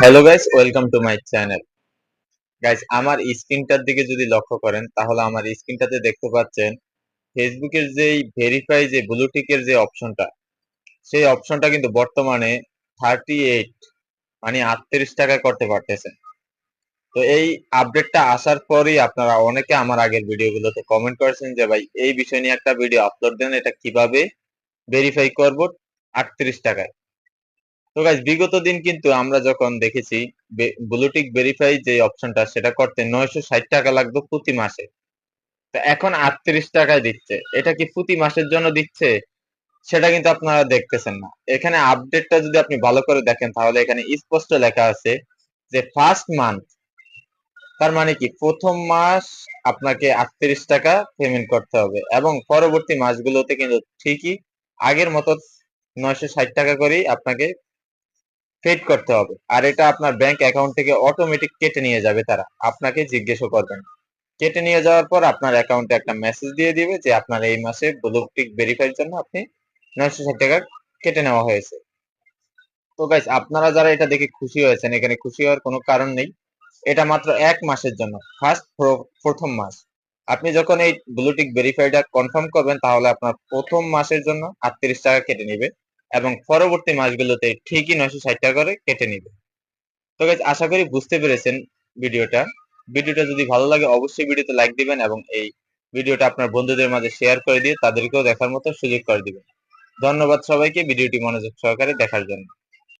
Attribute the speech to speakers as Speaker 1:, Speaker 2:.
Speaker 1: Hello guys, welcome to my channel. Guys, আমার স্ক্রিনটার দিকে যদি লক্ষ্য করেন তাহলে আমার স্ক্রিনটাতে দেখতে পাচ্ছেন ফেসবুকের যেই ভেরিফাই যে ব্লু টিকের যে অপশনটা, সেই অপশনটা কিন্তু বর্তমানে 38 মানে 38 টাকায় করতে পারতেছেন। তো এই আপডেটটা আসার পরই আপনারা অনেকে আমার আগের ভিডিওগুলোতে কমেন্ট করেছেন যে ভাই এই বিষয় নিয়ে একটা ভিডিও আপলোড দেন, এটা কিভাবে ভেরিফাই করব 38 টাকায়। তো গাইস, বিগত দিন কিন্তু আমরা যখন দেখেছি ব্লুটিক ভেরিফাই যে অপশনটা সেটা করতে 960 টাকা লাগতো প্রতি মাসে। তো এখন 38 টাকায় দিচ্ছে। এটা কি প্রতি মাসের জন্য দিচ্ছে? সেটা কিন্তু আপনারা দেখতেছেন না। এখানে আপডেটটা যদি আপনি ভালো করে দেখেন তাহলে এখানে স্পষ্ট লেখা আছে যে ফার্স্ট মান্থ, তার মানে কি প্রথম মাস আপনাকে 38 টাকা পেমেন্ট করতে হবে এবং পরবর্তী মাসগুলোতে কিন্তু ঠিকই আগের মতো 960 টাকা করেই আপনাকে পেড করতে হবে। আর এটা আপনার ব্যাংক অ্যাকাউন্ট থেকে অটোমেটিক কেটে নিয়ে যাবে তারা। আপনাকে জিজ্ঞেসও করবেন না। কেটে নিয়ে যাওয়ার পর আপনার অ্যাকাউন্টে একটা মেসেজ দিয়ে দিবে যে আপনার এই মাসে ব্লু টিক ভেরিফাইয়ের জন্য আপনি 960 টাকা কেটে নেওয়া হয়েছে। তো গাইস, আপনারা যারা এটা দেখে খুশি হয়েছেন, এখানে খুশি হওয়ার কোনো কারণ নেই। এটা মাত্র ১ মাসের জন্য। প্রথম মাস। আপনি যখন এই ব্লু টিক ভেরিফাইটা কনফার্ম করবেন তাহলে আপনার প্রথম মাসের জন্য 38 টাকা কেটে নিবে এবং পরবর্তী মাসগুলোতে ঠিকই 960 টাকা করে কেটে নিবে। তো গাইস, আশা করি বুঝতে পেরেছেন ভিডিওটা। ভিডিওটা যদি ভালো লাগে অবশ্যই ভিডিওতে লাইক দিবেন এবং এই ভিডিওটা আপনার বন্ধুদের মাঝে শেয়ার করে দিয়ে তাদেরকেও দেখার মতো সুযোগ করে দিবেন। ধন্যবাদ সবাইকে ভিডিওটি মনোযোগ সহকারে দেখার জন্য।